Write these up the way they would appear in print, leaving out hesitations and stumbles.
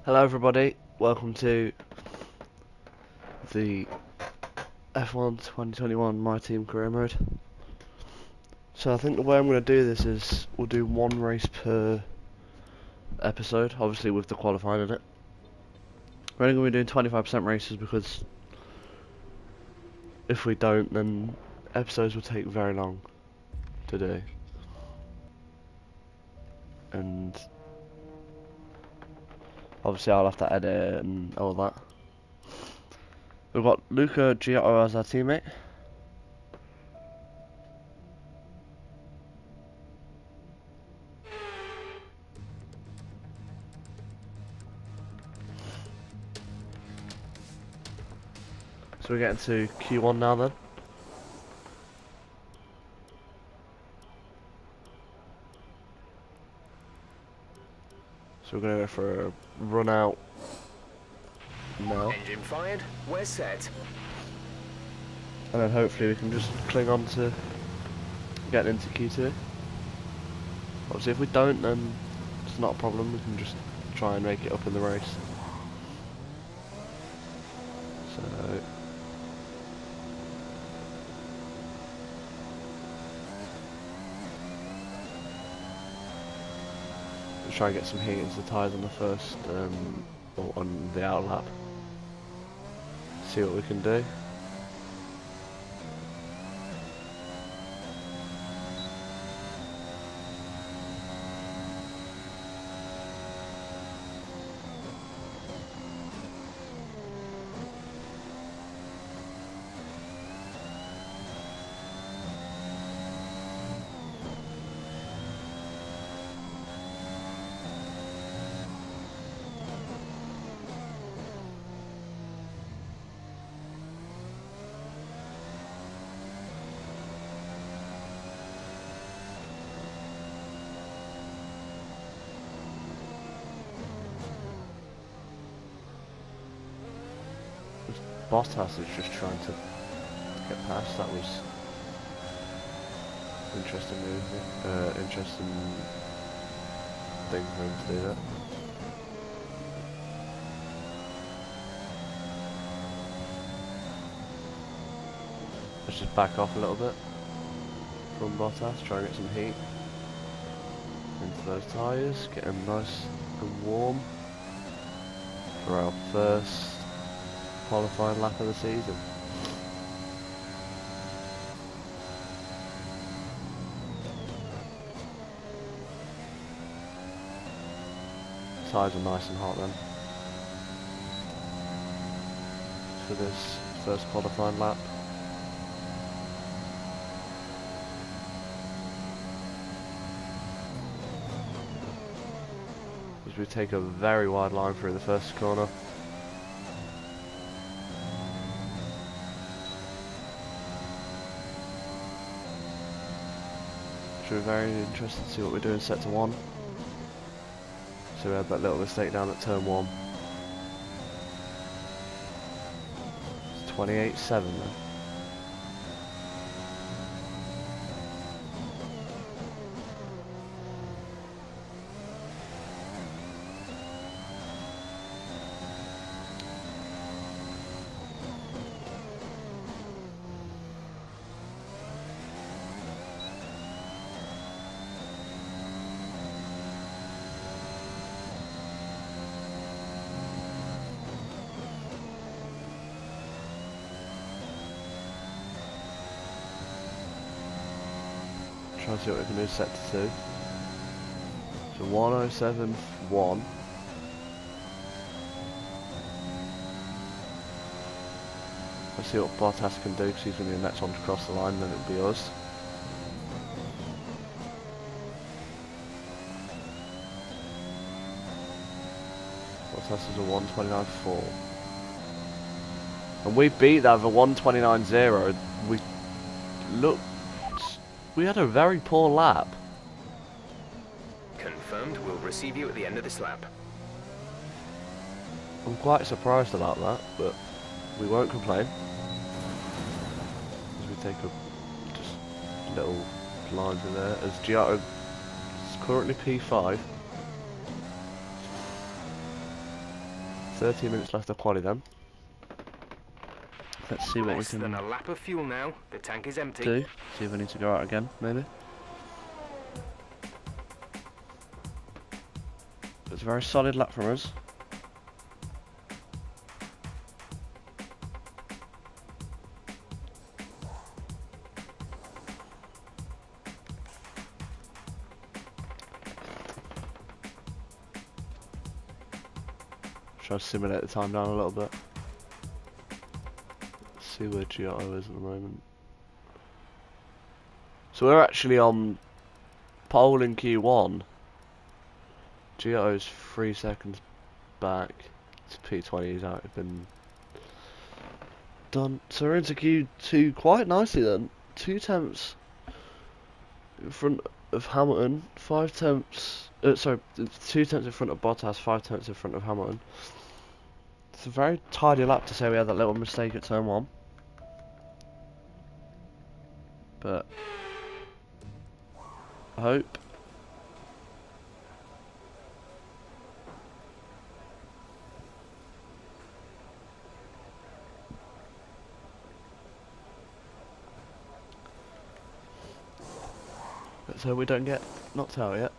Hello everybody, welcome to the F1 2021 My Team Career Mode. So I think the way I'm going to do this is we'll do one race per episode, obviously with the qualifying in it. We're only going to be doing 25% races because if we don't then episodes will take very long to do. And obviously I'll have to edit and all that. We've got Luca Giotto as our teammate. So we're getting to Q1 now then. So we're going to go for a run out now. Engine fired, we're set. And then hopefully we can just cling on to getting into Q2. Obviously if we don't then it's not a problem, we can just try and make it up in the race. So we'll try and get some heat into the tyres on the first or on the outer lap. See what we can do. Bottas is just trying to get past. That was interesting move, interesting thing for him to do that. Let's just back off a little bit from Bottas, try and get some heat into those tyres, get them nice and warm for our first qualifying lap of the season. Tyres are nice and hot then for this first qualifying lap. As we take a very wide line through the first corner. Which we're very interested to see what we're doing set to 1. So we had that little mistake down at turn 1. It's 28.7 then. Try and see what we can do set to 2. So 107.1. Let's see what Bottas can do because he's going to be the next one to cross the line, then it'll be us. Bottas is a 129.4. And we beat that with a 129.0. We had a very poor lap. Confirmed, we'll receive you at the end of this lap. I'm quite surprised about that, but we won't complain. As we take a just little line through there. As Giotto is currently P5. 13 minutes left of quali then. Let's see what we Less than can a lap of fuel now. The tank is empty. do. See if I need to go out again, maybe. It's a very solid lap from us. Try to simulate the time down a little bit. See where Giotto is at the moment. So we're actually on pole in Q1. Giotto's 3 seconds back. It's P20, he's out, been done. So we're into Q2 quite nicely then. 2 tenths in front of Hamilton, 5 tenths. Sorry, 2 tenths in front of Bottas, 5 tenths in front of Hamilton. It's a very tidy lap to say we had that little mistake at turn 1. But I hope so we don't get knocked out yet.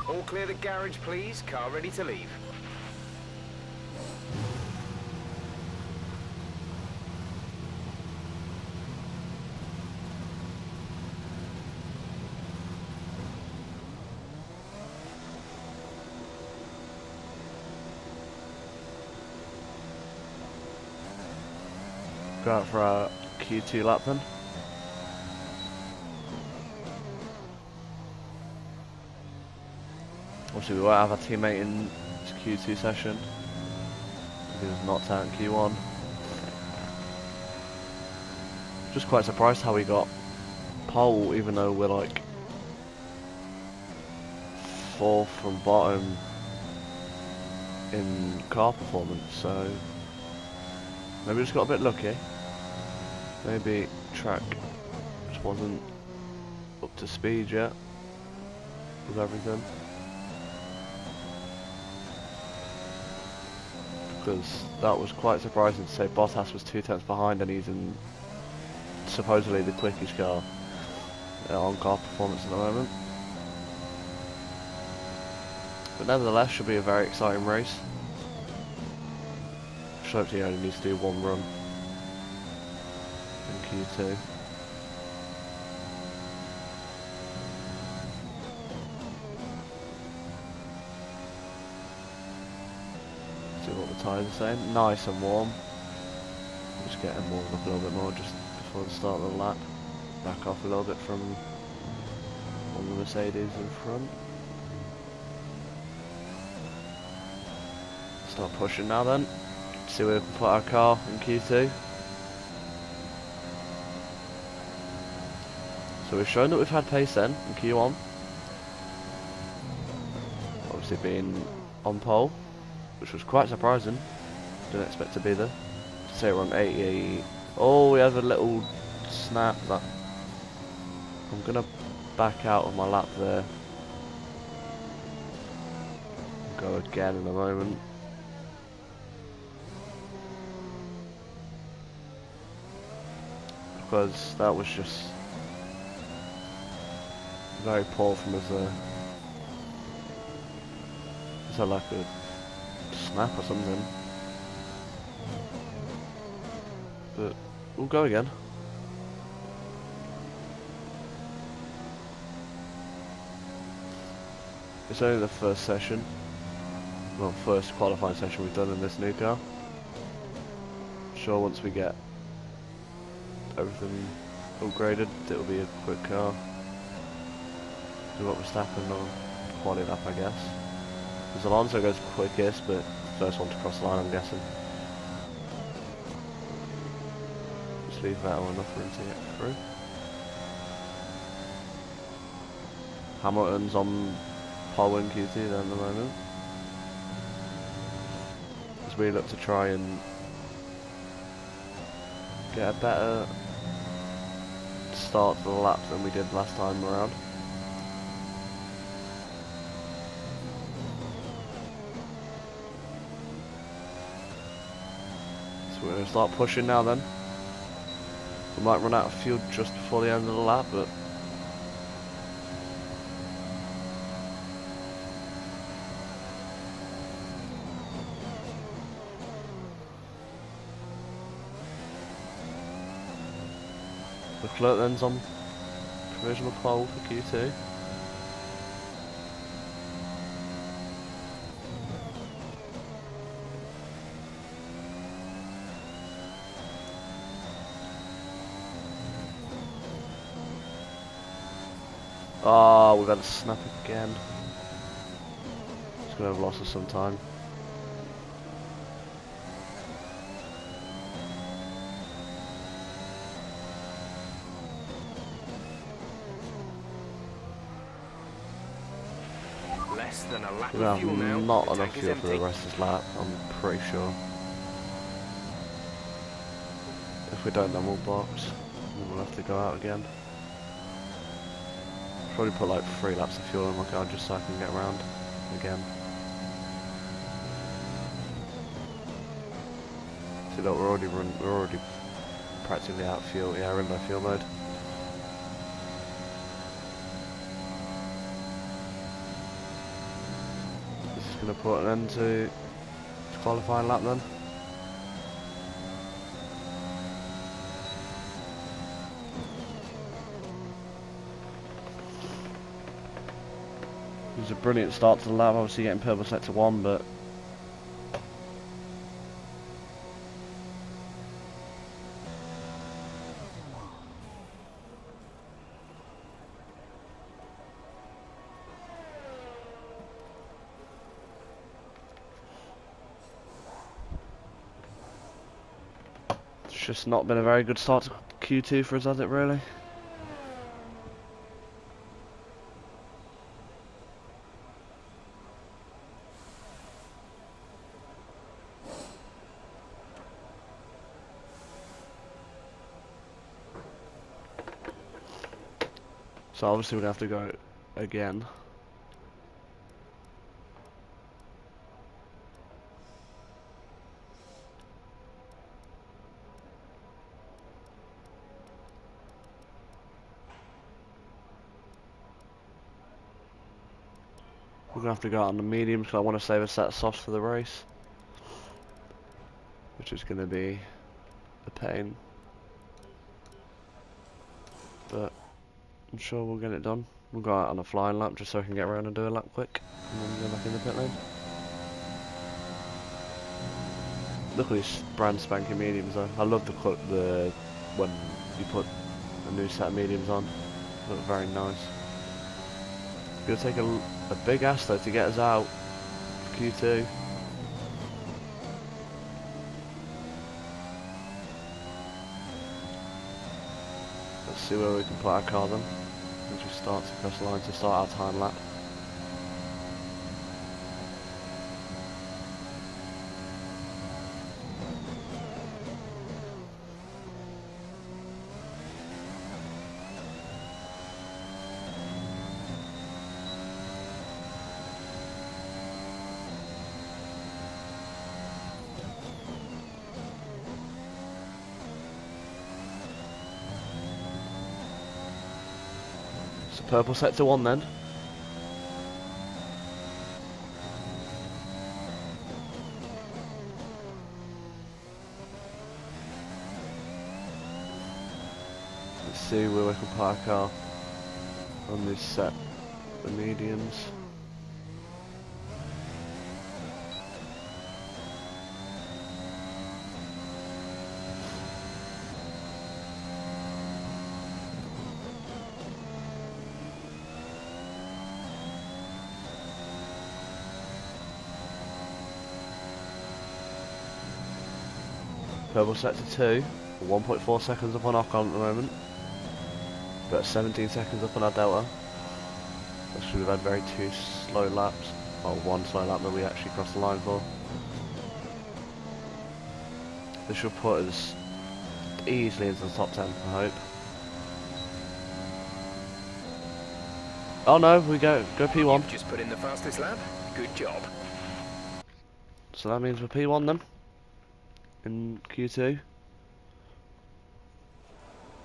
All clear the garage, please. Car ready to leave. Go out for our Q2 lap then. Obviously we won't have our teammate in this Q2 session. He was knocked out in Q1. Just quite surprised how we got pole even though we're like 4th from bottom in car performance, so maybe we just got a bit lucky. Maybe track just wasn't up to speed yet with everything. Because that was quite surprising to say Bottas was 2 tenths behind and he's in supposedly the quickest car on car performance at the moment. But nevertheless, should be a very exciting race. Just hope he only needs to do 1 run in Q2. See what the tyres are saying. Nice and warm. Just getting warmed up a little bit more just before the start of the lap. Back off a little bit from on the Mercedes in front. Start pushing now then. See where we can put our car in Q2. So we've shown that we've had pace then in Q1. Obviously being on pole, which was quite surprising. Didn't expect to be there. Say we're on 80. Oh, we have a little snap. That I'm gonna back out of my lap there. Go again in a moment. Because that was just very poor from us there. It's like a snap or something. But we'll go again. It's only the first session. Well, first qualifying session we've done in this new car. Sure, once we get everything upgraded, it'll be a quick car. Do what we're Verstappen on quality lap, I guess. Because Alonso goes quickest, but first one to cross the line, I'm guessing. Just leave that one enough for him to get through. Hamilton's on pole in Q2 then at the moment. As we look to try and get a better start to the lap than we did last time around. So we're going to start pushing now then. We might run out of fuel just before the end of the lap, but Leclerc then's on provisional pole for Q2. Oh, we've had a snap again. It's going to have lost us some time. Less than a lap We're going of to fuel now. have not The enough tank is fuel for the empty. rest of this lap, I'm pretty sure. If we don't, then we'll box. And we'll have to go out again. Probably put like 3 laps of fuel in my car just so I can get around again. See, look, we're already practically out of fuel. Yeah, we're in low fuel mode. This is going to put an end to qualifying lap then. It was a brilliant start to the lap, obviously getting purple sector 1, but it's just not been a very good start to Q2 for us, has it really? So obviously we're going to have to go again. We're going to have to go out on the mediums because I want to save a set of softs for the race. Which is going to be a pain. But I'm sure we'll get it done. We'll go out on a flying lap just so I can get around and do a lap quick. And then go back in the pit lane. Look at these brand spanking mediums though. I love the when you put a new set of mediums on. Look very nice. It's going to take a big ass though to get us out for Q2. Let's see where we can put our car then. Once we start to cross the line to start our time lap. So purple sector 1 then. Let's see where we can park our car on this set, the mediums. Purple sector 2, 1.4 seconds up on Ocon at the moment. But 17 seconds up on our Delta. We should have had very 2 slow laps. Well, 1 slow lap that we actually crossed the line for. This should put us easily into the top 10, I hope. Oh no, we go P1. You've just put in the fastest lap. Good job. So that means we're P1 then. In Q2.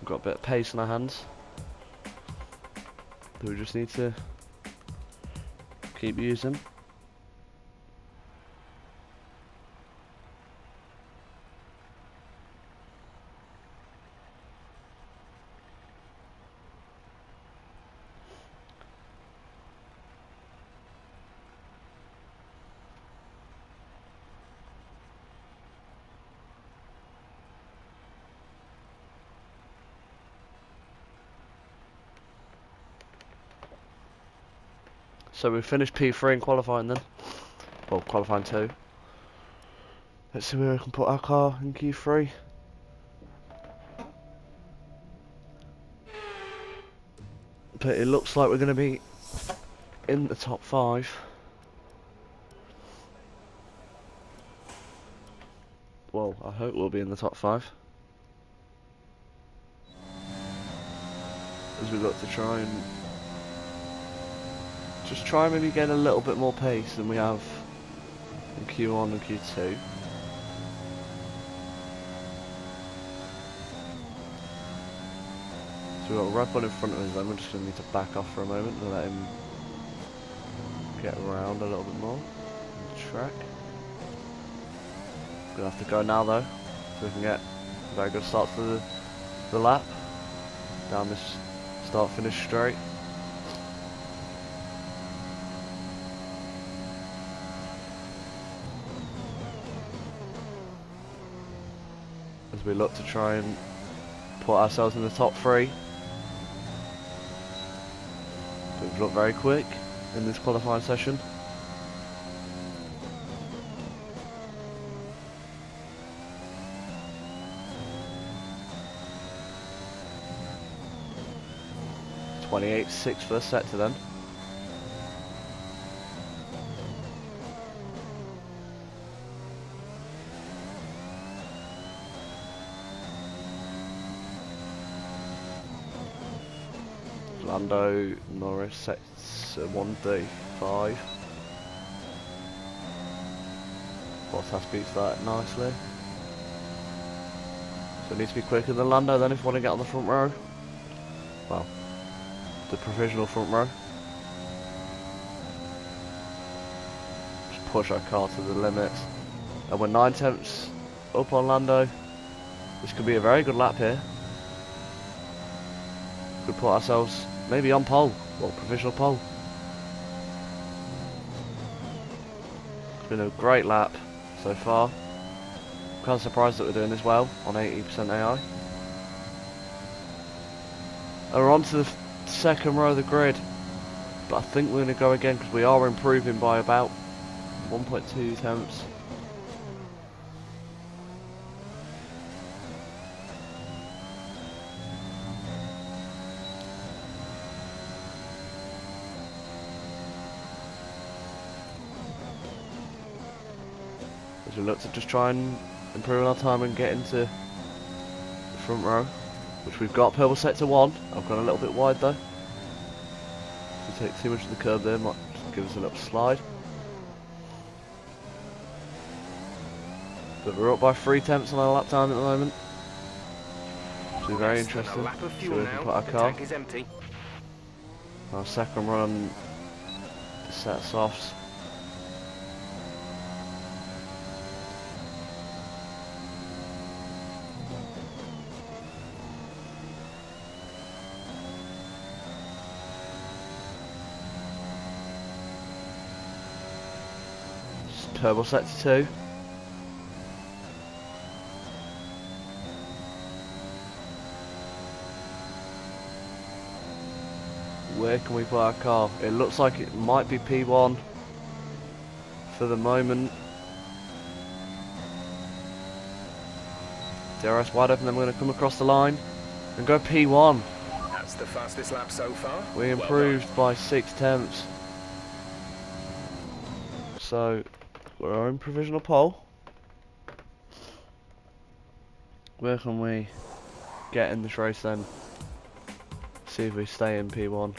We've got a bit of pace in our hands. That we just need to keep using. So we finished P3 in qualifying then. Well, qualifying 2. Let's see where we can put our car in Q3. But it looks like we're going to be in the top 5. Well, I hope we'll be in the top 5. As we look to try and just try and maybe get a little bit more pace than we have in Q1 and Q2. So we've got Red Bull in front of us, then we're just going to need to back off for a moment and let him get around a little bit more on the track. Gonna have to go now though, so we can get a very good start to the lap down this start finish straight. As we look to try and put ourselves in the top 3. We've looked very quick in this qualifying session. .28.6 for the sector then. Lando Norris sets 1:35. Bottas beats that nicely. So it needs to be quicker than Lando then if we want to get on the front row. Well, the provisional front row. Just push our car to the limits. And we're 9 tenths up on Lando. This could be a very good lap here. Could put ourselves maybe on pole, or provisional pole. It's been a great lap so far. Kind of surprised that we're doing this well on 80% AI. And we're on to the second row of the grid, but I think we're going to go again because we are improving by about 1.2 tenths. As we look to just try and improve our time and get into the front row, which we've got. Purple sector 1. I've gone a little bit wide though. If we take too much of the curb there, might just give us a little slide. But we're up by 3 tenths on our lap time at the moment. So very interesting. Lap of So fuel we can now. put our The car. tank is empty. Our second run set softs. Turbo sector 2. Where can we put our car? It looks like it might be P1 for the moment. DRS wide open, then we're going to come across the line and go P1. That's the fastest lap so far. We improved by 6 tenths. So we're in provisional pole. Where can we get in this race then? See if we stay in P1.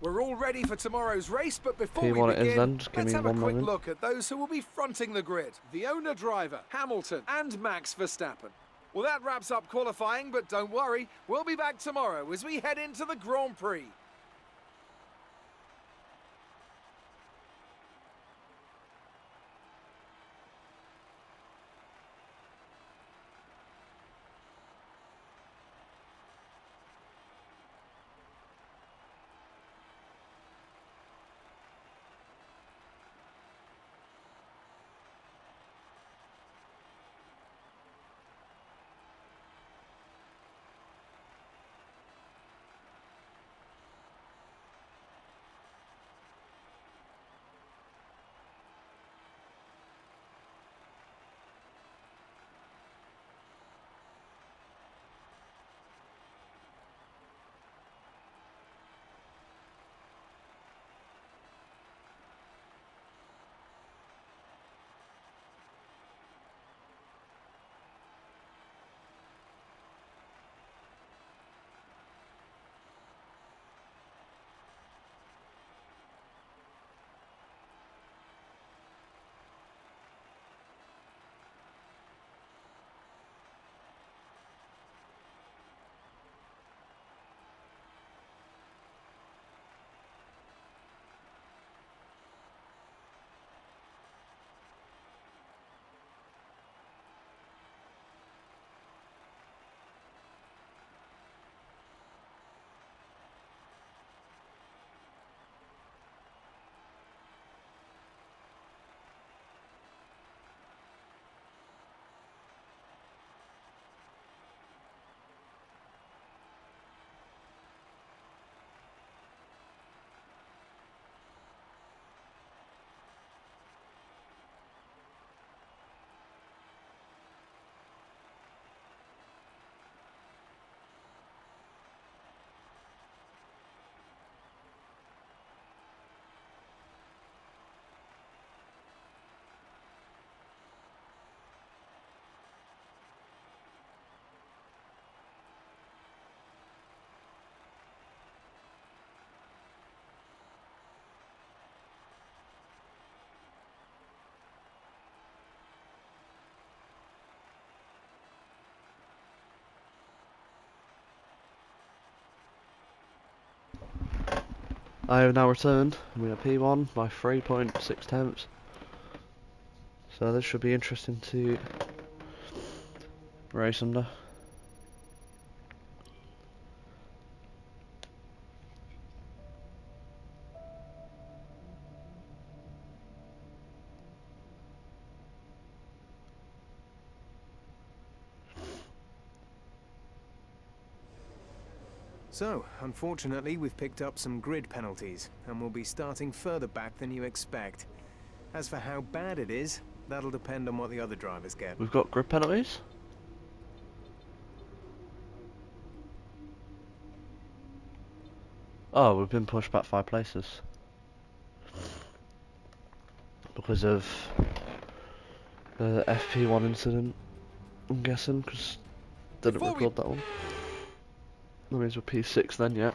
We're all ready for tomorrow's race, but before P1 we it is begin, then, just give let's me have a 1 quick moment. look at those who will be fronting the grid. The owner driver, Hamilton, and Max Verstappen. Well, that wraps up qualifying, but don't worry, we'll be back tomorrow as we head into the Grand Prix. I have now returned. We are P1 by 3.6 tenths. So this should be interesting to race under. So, unfortunately, we've picked up some grid penalties, and we'll be starting further back than you expect. As for how bad it is, that'll depend on what the other drivers get. We've got grid penalties. Oh, we've been pushed back 5 places. Because of the FP1 incident, I'm guessing, because didn't Before we- record that one. That means we're P6 then, yeah.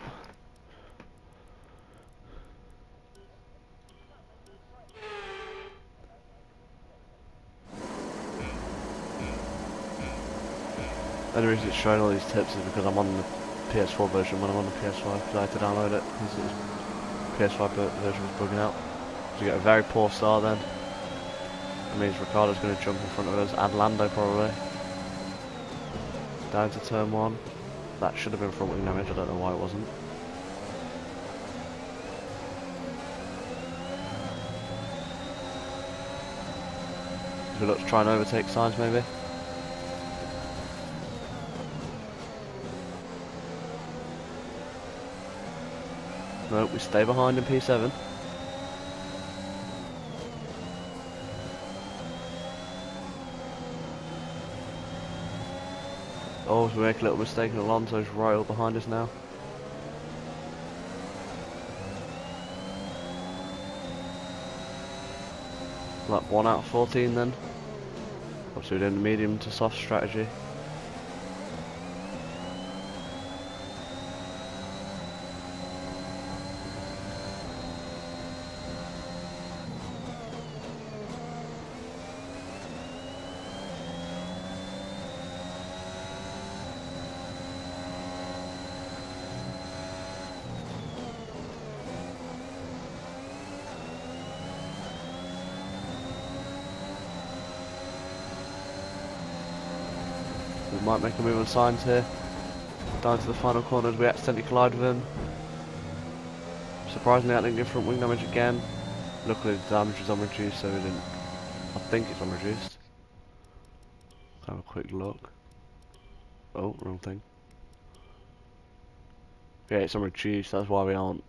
The only reason it's showing all these tips is because I'm on the PS4 version when I'm on the PS5, because I had to download it because the PS5 version was bugging out. So you get a very poor start then. That means Ricardo's going to jump in front of us, and Lando probably. Down to turn 1. That should have been front wing damage, I don't know why it wasn't. Should we look to try and overtake Sainz maybe? No, we stay behind in P7. Oh, if we make a little mistake and Alonso's right up behind us now. Like 1 out of 14 then. Obviously we're doing the medium to soft strategy. We might make a move on signs here. Down to the final corners, we accidentally collide with him. Surprisingly, I didn't get front wing damage again. Luckily, the damage was unreduced, so we didn't. I think it's unreduced. Have a quick look. Oh, wrong thing. Yeah, it's unreduced. That's why we aren't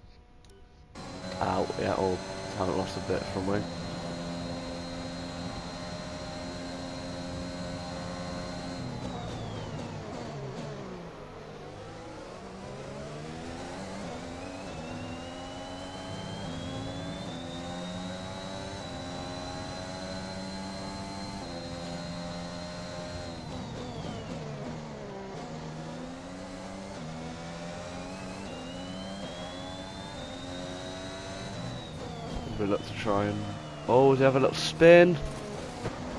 out yet, or haven't lost a bit from wing. We look to try and... Oh, does he have a little spin?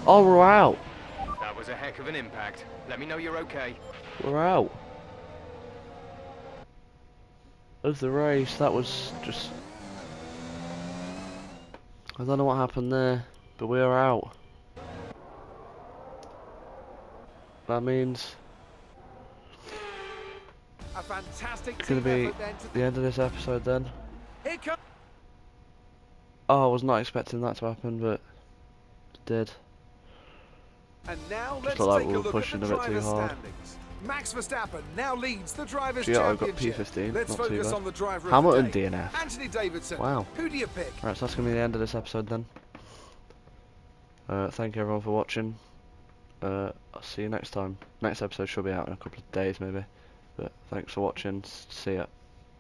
Oh, we're out! That was a heck of an impact. Let me know you're okay. We're out! Of the race, that was just... I don't know what happened there, but we are out. That means... A fantastic It's gonna team be effort then to the end of this episode then. Here comes Oh, I was not expecting that to happen, but it did. And now Just let's felt like take we a were look pushing at a the bit too driver's hard. standings. Max Verstappen now leads the Drivers' Gio got Championship. P15, Let's not too focus bad. on the driver Hamilton of the day. DNF. Anthony Davidson. Wow. Who do you pick? Right, so that's going to be the end of this episode then. Thank you everyone for watching. I'll see you next time. Next episode should be out in a couple of days maybe. But thanks for watching. See ya.